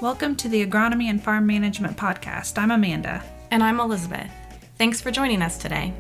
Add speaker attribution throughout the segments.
Speaker 1: Welcome to the Agronomy and Farm Management Podcast. I'm Amanda.
Speaker 2: And I'm Elizabeth. Thanks for joining us today.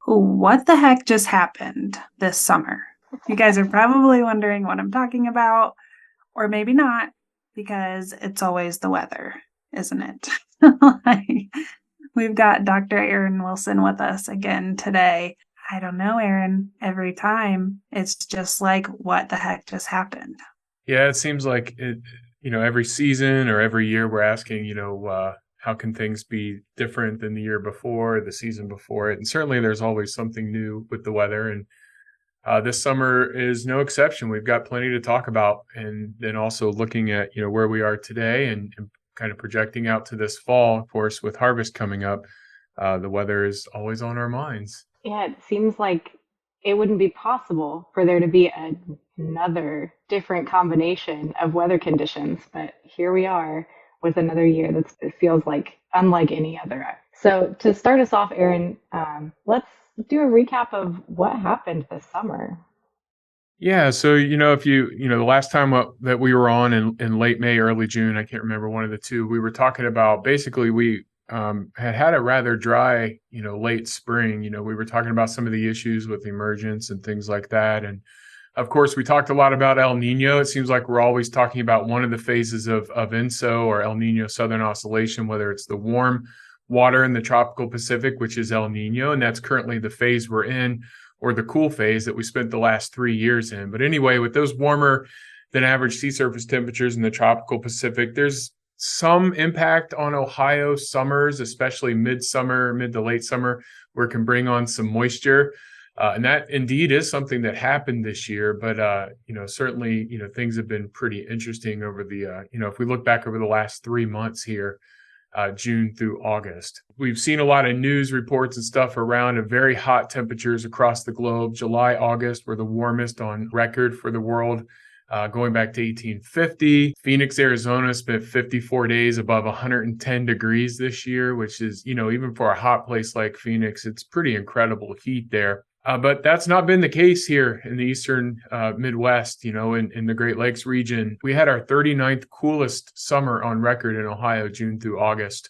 Speaker 1: What the heck just happened this summer? You guys are probably wondering what I'm talking about, or maybe not, because it's always the weather, isn't it? We've got Dr. Aaron Wilson with us again today. I don't know, Aaron. Every time it's just like, what the heck just happened?
Speaker 3: Yeah, it seems like every season or every year we're asking, how can things be different than the year before, the season before it? And certainly there's always something new with the weather. And this summer is no exception. We've got plenty to talk about. And then also looking at, where we are today and kind of projecting out to this fall, of course, with harvest coming up, the weather is always on our minds.
Speaker 4: Yeah, it seems like it wouldn't be possible for there to be another different combination of weather conditions. But here we are with another year it feels like unlike any other. So to start us off, Aaron, let's do a recap of what happened this summer.
Speaker 3: Yeah. So, if the last time that we were on in late May, early June, I can't remember, one of the two, we were talking about basically we had a rather dry, late spring. We were talking about some of the issues with emergence and things like that. And of course, we talked a lot about El Nino. It seems like we're always talking about one of the phases of ENSO or El Nino Southern Oscillation, whether it's the warm water in the tropical Pacific, which is El Nino, and that's currently the phase we're in, or the cool phase that we spent the last 3 years in. But anyway, with those warmer than average sea surface temperatures in the tropical Pacific, there's some impact on Ohio summers, especially mid to late summer, where it can bring on some moisture. And that indeed is something that happened this year. But, certainly, things have been pretty interesting over the, if we look back over the last 3 months here, June through August. We've seen a lot of news reports and stuff around of very hot temperatures across the globe. July, August were the warmest on record for the world. Going back to 1850. Phoenix, Arizona spent 54 days above 110 degrees this year, which is, even for a hot place like Phoenix, it's pretty incredible heat there. But that's not been the case here in the eastern Midwest, in the Great Lakes region. We had our 39th coolest summer on record in Ohio, June through August.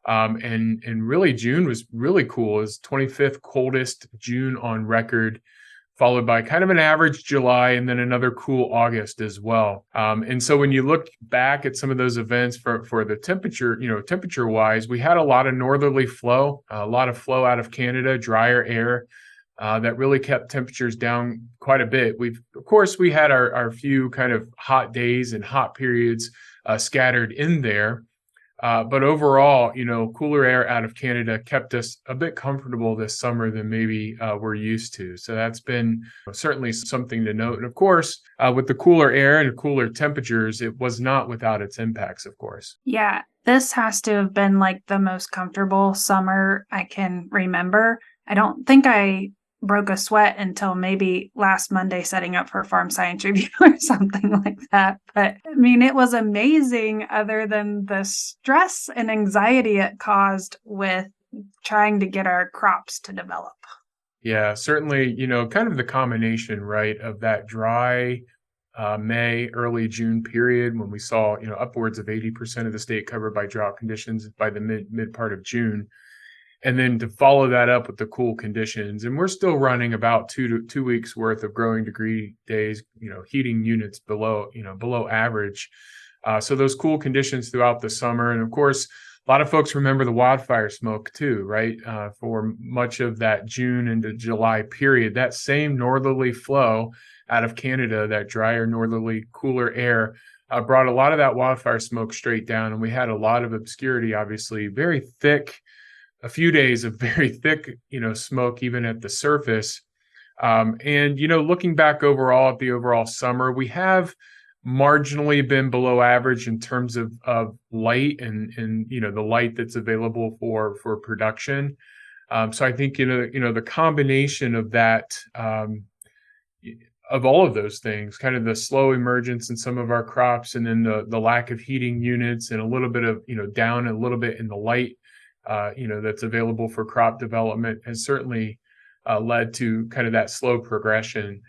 Speaker 3: And really June was really cool. It was 25th coldest June on record, followed by kind of an average July and then another cool August as well. And so when you look back at some of those events for the temperature, temperature wise, we had a lot of northerly flow, a lot of flow out of Canada, drier air. That really kept temperatures down quite a bit. We had our few kind of hot days and hot periods scattered in there. But overall, cooler air out of Canada kept us a bit comfortable this summer than maybe we're used to. So that's been certainly something to note. And of course, with the cooler air and cooler temperatures, it was not without its impacts, of course.
Speaker 1: Yeah, this has to have been like the most comfortable summer I can remember. I don't think I broke a sweat until maybe last Monday setting up for Farm Science Review or something like that. But I mean, it was amazing other than the stress and anxiety it caused with trying to get our crops to develop.
Speaker 3: Yeah, certainly, kind of the combination, right, of that dry May, early June period when we saw, upwards of 80% of the state covered by drought conditions by the mid part of June. And then to follow that up with the cool conditions. And we're still running about 2 weeks worth of growing degree days, heating units below average. So those cool conditions throughout the summer. And of course, a lot of folks remember the wildfire smoke too, right? For much of that June into July period, that same northerly flow out of Canada, that drier, northerly, cooler air, brought a lot of that wildfire smoke straight down. And we had a lot of obscurity, obviously, very thick, a few days of very thick, smoke even at the surface. And, looking back overall at the overall summer, we have marginally been below average in terms of light and the light that's available for production. So I think, the combination of that, of all of those things, kind of the slow emergence in some of our crops and then the lack of heating units and a little bit of, down a little bit in the light, that's available for crop development has certainly led to kind of that slow progression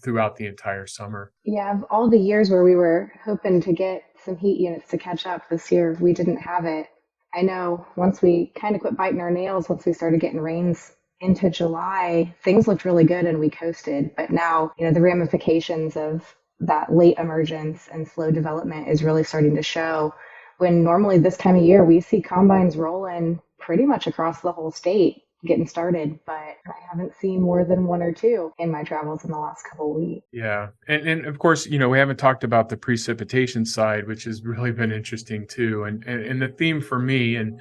Speaker 3: throughout the entire summer.
Speaker 4: Yeah, of all the years where we were hoping to get some heat units to catch up this year. We didn't have it. I know once we kind of quit biting our nails, once we started getting rains into July, things looked really good and we coasted. But now, the ramifications of that late emergence and slow development is really starting to show, when normally this time of year we see combines rolling pretty much across the whole state getting started, but I haven't seen more than one or two in my travels in the last couple of weeks.
Speaker 3: Yeah. And of course, we haven't talked about the precipitation side, which has really been interesting too. And the theme for me and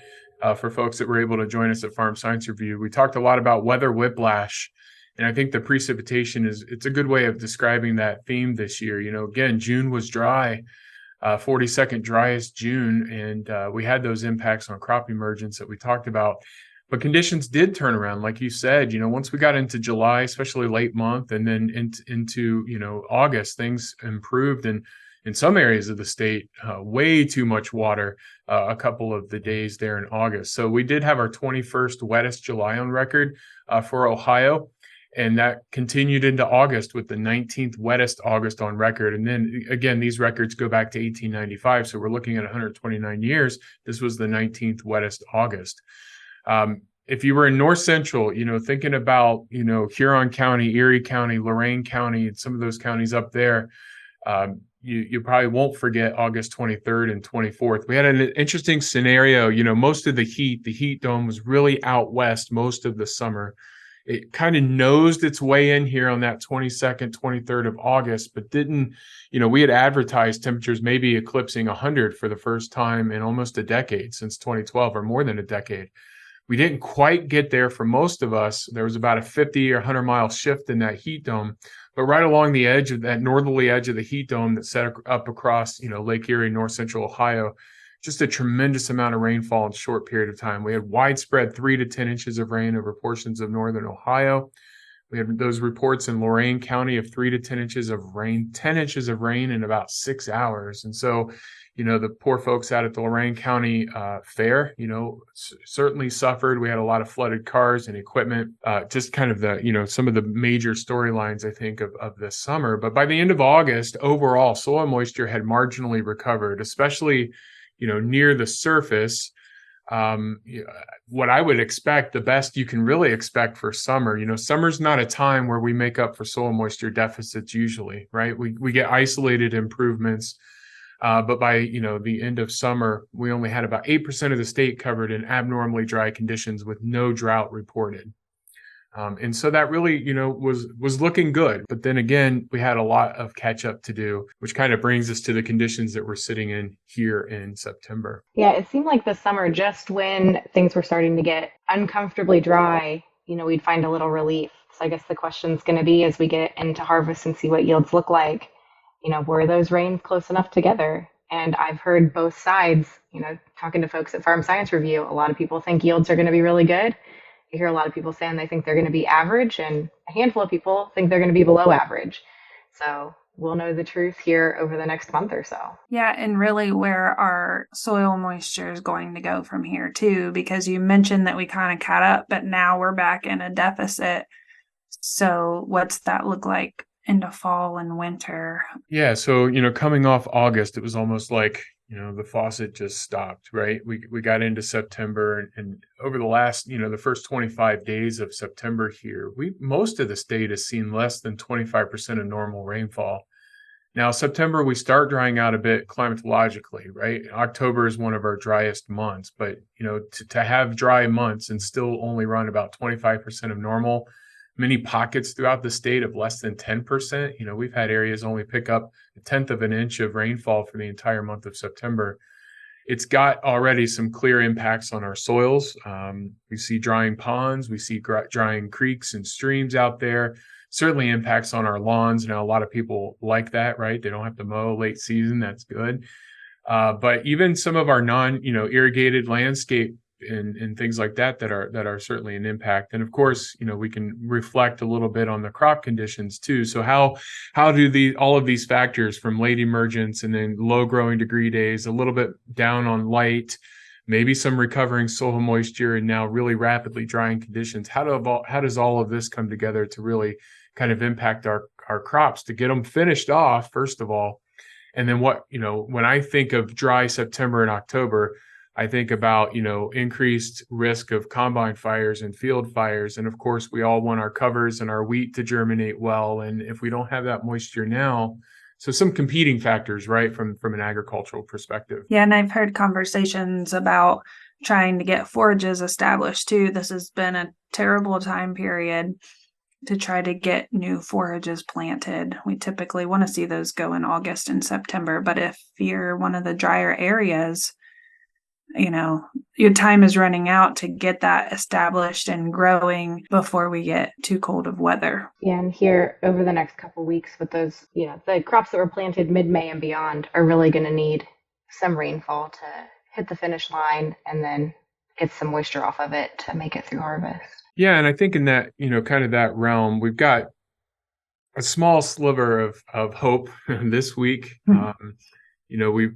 Speaker 3: for folks that were able to join us at Farm Science Review, we talked a lot about weather whiplash. And I think the precipitation it's a good way of describing that theme this year. Again, June was dry, 42nd driest June, and we had those impacts on crop emergence that we talked about. But conditions did turn around, like you said. Once we got into July, especially late month, and then into August, things improved, and in some areas of the state, way too much water a couple of the days there in August. So we did have our 21st wettest July on record for Ohio, and that continued into August with the 19th wettest August on record. And then again, these records go back to 1895, so we're looking at 129 years. This was the 19th wettest August. If you were in North Central, thinking about, Huron County, Erie County, Lorain County, and some of those counties up there, you probably won't forget August 23rd and 24th. We had an interesting scenario. Most of the heat dome was really out west most of the summer. It kind of nosed its way in here on that 22nd, 23rd of August, but didn't, we had advertised temperatures maybe eclipsing 100 for the first time in almost a decade, since 2012, or more than a decade. We didn't quite get there for most of us. There was about a 50 or 100 mile shift in that heat dome, but right along the edge of that northerly edge of the heat dome that set up across, Lake Erie, North Central Ohio, just a tremendous amount of rainfall in a short period of time. We had widespread 3 to 10 inches of rain over portions of northern Ohio. We had those reports in Lorain County of 3 to 10 inches of rain, 10 inches of rain in about 6 hours. And so, the poor folks out at the Lorain County Fair, certainly suffered. We had a lot of flooded cars and equipment, just kind of the, some of the major storylines, I think, of this summer. But by the end of August, overall, soil moisture had marginally recovered, especially, near the surface. What I would expect, the best you can really expect for summer. Summer's not a time where we make up for soil moisture deficits usually, right? We get isolated improvements. But by, the end of summer, we only had about 8% of the state covered in abnormally dry conditions with no drought reported. And so that really, was looking good. But then again, we had a lot of catch up to do, which kind of brings us to the conditions that we're sitting in here in September.
Speaker 4: Yeah, it seemed like this summer, just when things were starting to get uncomfortably dry, we'd find a little relief. So I guess the question's going to be, as we get into harvest and see what yields look like, were those rains close enough together? And I've heard both sides, talking to folks at Farm Science Review. A lot of people think yields are going to be really good. You hear a lot of people saying they think they're going to be average, and a handful of people think they're going to be below average. So we'll know the truth here over the next month or so.
Speaker 1: Yeah, and really where our soil moisture is going to go from here too, because you mentioned that we kind of caught up, but now we're back in a deficit. So what's that look like into fall and winter?
Speaker 3: Yeah. So, coming off August, it was almost like, the faucet just stopped, right? We got into September, and over the last, the first 25 days of September here, most of the state has seen less than 25% of normal rainfall. Now, September, we start drying out a bit climatologically, right? October is one of our driest months, but, to have dry months and still only run about 25% of normal, many pockets throughout the state of less than 10%. We've had areas only pick up 1/10 of an inch of rainfall for the entire month of September. It's got already some clear impacts on our soils. We see drying ponds, we see drying creeks and streams out there. Certainly impacts on our lawns. Now, a lot of people like that, right? They don't have to mow late season. That's good. But even some of our irrigated landscape and things like that are certainly an impact. And of course, we can reflect a little bit on the crop conditions too. So how do all of these factors, from late emergence and then low growing degree days, a little bit down on light, maybe some recovering soil moisture, and now really rapidly drying conditions, how does all of this come together to really kind of impact our crops, to get them finished off, first of all, And then when I think of dry September and October, I think about, increased risk of combine fires and field fires. And of course, we all want our covers and our wheat to germinate well. And if we don't have that moisture now, so some competing factors, right, from an agricultural perspective.
Speaker 1: Yeah, and I've heard conversations about trying to get forages established too. This has been a terrible time period to try to get new forages planted. We typically want to see those go in August and September, but if you're one of the drier areas, your time is running out to get that established and growing before we get too cold of weather.
Speaker 4: Yeah, and here over the next couple of weeks with those, the crops that were planted mid-May and beyond are really going to need some rainfall to hit the finish line and then get some moisture off of it to make it through harvest.
Speaker 3: Yeah, and I think in that, kind of that realm, we've got a small sliver of hope this week.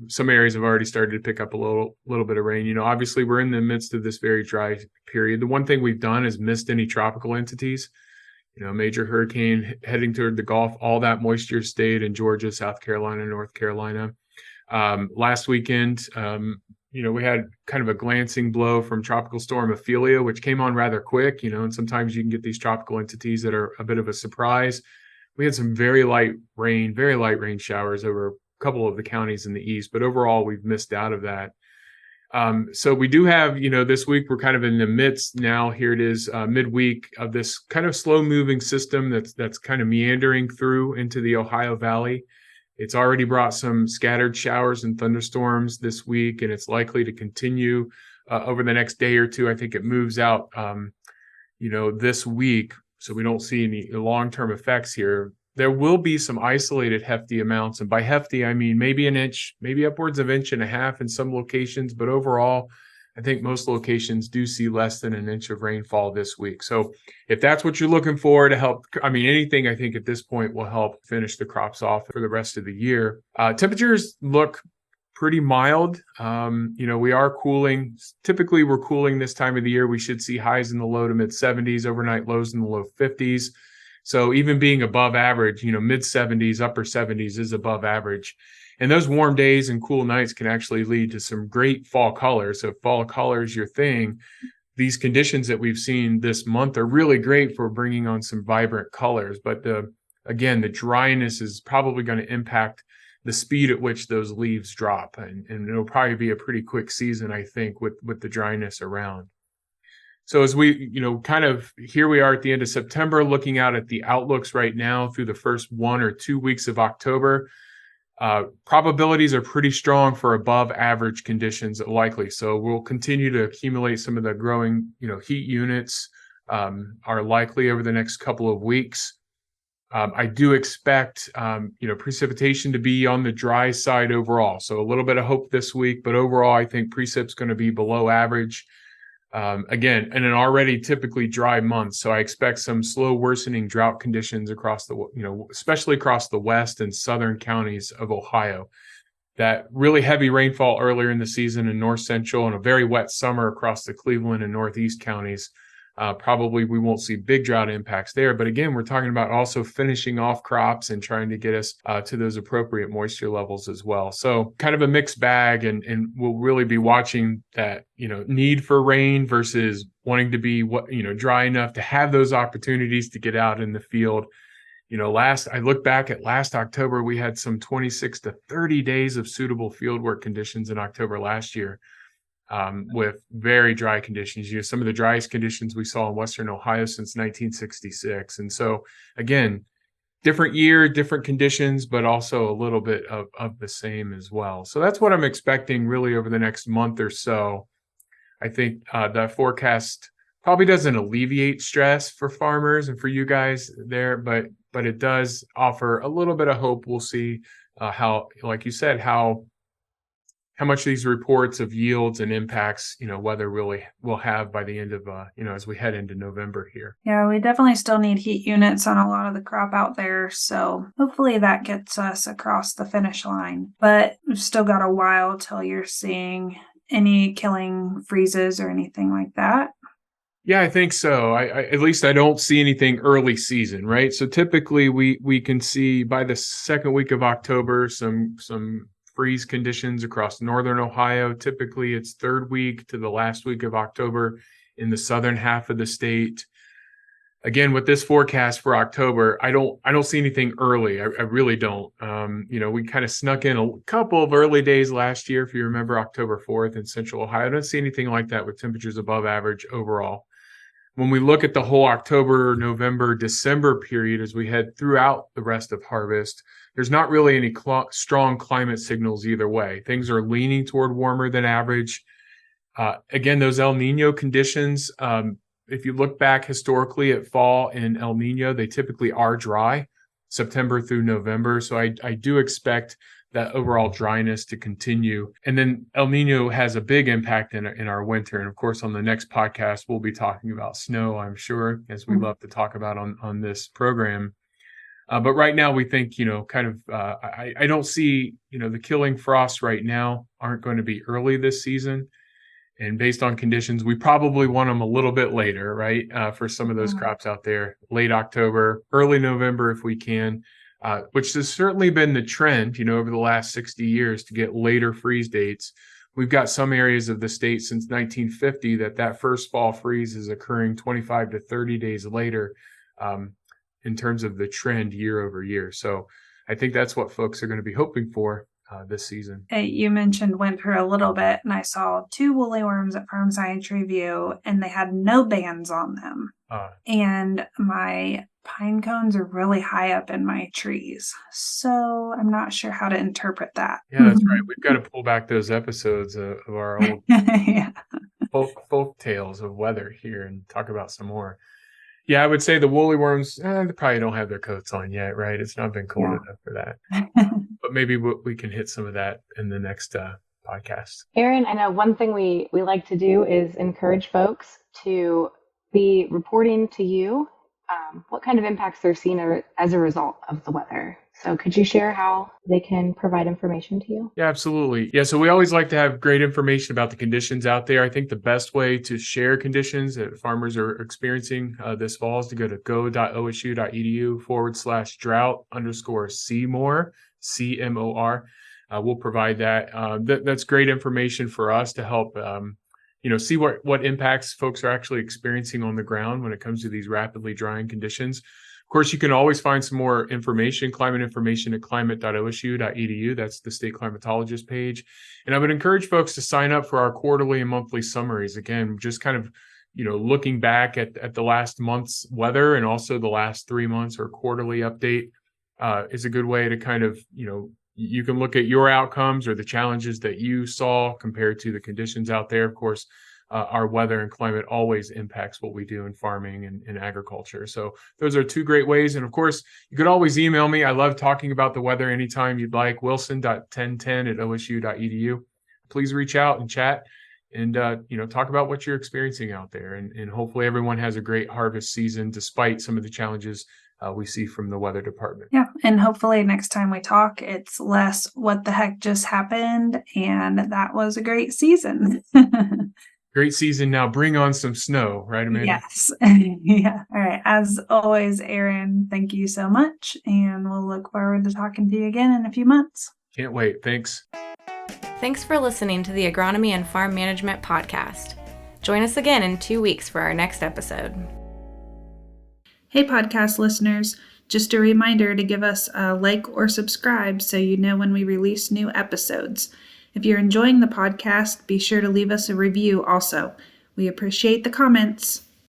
Speaker 3: Some areas have already started to pick up a little bit of rain. Obviously we're in the midst of this very dry period. The one thing we've done is missed any tropical entities. Major hurricane heading toward the Gulf, all that moisture stayed in Georgia, South Carolina, North Carolina. Last weekend, we had kind of a glancing blow from Tropical Storm Ophelia, which came on rather quick, and sometimes you can get these tropical entities that are a bit of a surprise. We had some very light rain showers over a couple of the counties in the east, but overall we've missed out of that. So we do have, this week we're kind of in the midst now. Here it is, midweek of this kind of slow moving system that's kind of meandering through into the Ohio Valley. It's already brought some scattered showers and thunderstorms this week, and it's likely to continue over the next day or two. I think it moves out, this week, so we don't see any long-term effects here. There will be some isolated hefty amounts, and by hefty, I mean maybe an inch, maybe upwards of 1.5 inches in some locations, but overall, I think most locations do see less than 1 inch of rainfall this week. So if that's what you're looking for to help, anything I think at this point will help finish the crops off for the rest of the year. Temperatures look pretty mild. We are cooling. Typically, we're cooling this time of the year. We should see highs in the low to mid 70s, overnight lows in the low 50s. So even being above average, mid 70s, upper 70s is above average. And those warm days and cool nights can actually lead to some great fall colors. So if fall color is your thing, these conditions that we've seen this month are really great for bringing on some vibrant colors. But the dryness is probably going to impact the speed at which those leaves drop. And it'll probably be a pretty quick season, I think, with the dryness around. So as we, here we are at the end of September, looking out at the outlooks right now through the first 1 or 2 weeks of October, probabilities are pretty strong for above average conditions likely. So we'll continue to accumulate some of the growing, heat units are likely over the next couple of weeks. I do expect, precipitation to be on the dry side overall. So a little bit of hope this week, but overall, I think precip's going to be below average. Again, in an already typically dry month. So I expect some slow worsening drought conditions across especially across the west and southern counties of Ohio. That really heavy rainfall earlier in the season in north central and a very wet summer across the Cleveland and northeast counties. Probably we won't see big drought impacts there. But again, we're talking about also finishing off crops and trying to get us to those appropriate moisture levels as well. So kind of a mixed bag, and we'll really be watching that, need for rain versus wanting to be dry enough to have those opportunities to get out in the field. I look back at last October, we had some 26 to 30 days of suitable fieldwork conditions in October last year. With very dry conditions, some of the driest conditions we saw in Western Ohio since 1966. And so again, different year, different conditions, but also a little bit of the same as well. So that's what I'm expecting really over the next month or so. I think the forecast probably doesn't alleviate stress for farmers and for you guys there, but it does offer a little bit of hope. We'll see how, like you said, how much these reports of yields and impacts, weather really will have by the end of, as we head into November here.
Speaker 1: Yeah, we definitely still need heat units on a lot of the crop out there. So hopefully that gets us across the finish line. But we've still got a while till you're seeing any killing freezes or anything like that.
Speaker 3: Yeah, I think so. I at least I don't see anything early season, right? So typically we can see by the second week of October some freeze conditions across northern Ohio. Typically it's third week to the last week of October in the southern half of the state. Again, with this forecast for October, I don't see anything early. I really don't. We kind of snuck in a couple of early days last year, if you remember October 4th in central Ohio. I don't see anything like that with temperatures above average overall. When we look at the whole October, November, December period as we head throughout the rest of harvest, there's not really any strong climate signals either way. Things are leaning toward warmer than average. Again, those El Nino conditions, if you look back historically at fall in El Nino, they typically are dry, September through November. So I do expect that overall dryness to continue. And then El Nino has a big impact in our winter. And of course, on the next podcast, we'll be talking about snow, I'm sure, as we love to talk about on this program. But right now we think, I don't see, the killing frosts right now aren't going to be early this season. And based on conditions, we probably want them a little bit later, right? For some of those crops out there, late October, early November, if we can. Which has certainly been the trend, over the last 60 years to get later freeze dates. We've got some areas of the state since 1950 that first fall freeze is occurring 25 to 30 days later in terms of the trend year over year. So I think that's what folks are going to be hoping for this season.
Speaker 1: You mentioned winter a little bit, and I saw 2 woolly worms at Farm Science Review, and they had no bands on them. And my pine cones are really high up in my trees. So I'm not sure how to interpret that.
Speaker 3: Yeah, that's right. We've got to pull back those episodes of our old folk tales of weather here and talk about some more. Yeah, I would say the woolly worms, they probably don't have their coats on yet, right? It's not been cold enough for that. But maybe we can hit some of that in the next podcast.
Speaker 4: Aaron, I know one thing we like to do is encourage folks to be reporting to you what kind of impacts they're seeing as a result of the weather. So could you share how they can provide information to you?
Speaker 3: Yeah, absolutely. Yeah, so we always like to have great information about the conditions out there. I think the best way to share conditions that farmers are experiencing this fall is to go to go.osu.edu/drought_CMOR, CMOR. We'll provide that. That's great information for us to help see what impacts folks are actually experiencing on the ground when it comes to these rapidly drying conditions. Of course, you can always find some more information, climate information at climate.osu.edu. That's the state climatologist page. And I would encourage folks to sign up for our quarterly and monthly summaries. Again, just kind of, looking back at the last month's weather and also the last 3 months or quarterly update is a good way to kind of, you can look at your outcomes or the challenges that you saw compared to the conditions out there. Of course, our weather and climate always impacts what we do in farming and agriculture. So those are 2 great ways. And of course, you could always email me. I love talking about the weather anytime you'd like. wilson.1010@osu.edu. Please reach out and chat and, talk about what you're experiencing out there. And hopefully everyone has a great harvest season despite some of the challenges we see from the weather department.
Speaker 1: Yeah. And hopefully next time we talk, it's less what the heck just happened. And that was a great season.
Speaker 3: Great season. Now bring on some snow, right, Amanda?
Speaker 1: Yes. Yeah. All right. As always, Aaron, thank you so much. And we'll look forward to talking to you again in a few months.
Speaker 3: Can't wait. Thanks.
Speaker 2: Thanks for listening to the Agronomy and Farm Management Podcast. Join us again in 2 weeks for our next episode.
Speaker 1: Hey, podcast listeners. Just a reminder to give us a like or subscribe so you know when we release new episodes. If you're enjoying the podcast, be sure to leave us a review also. We appreciate the comments.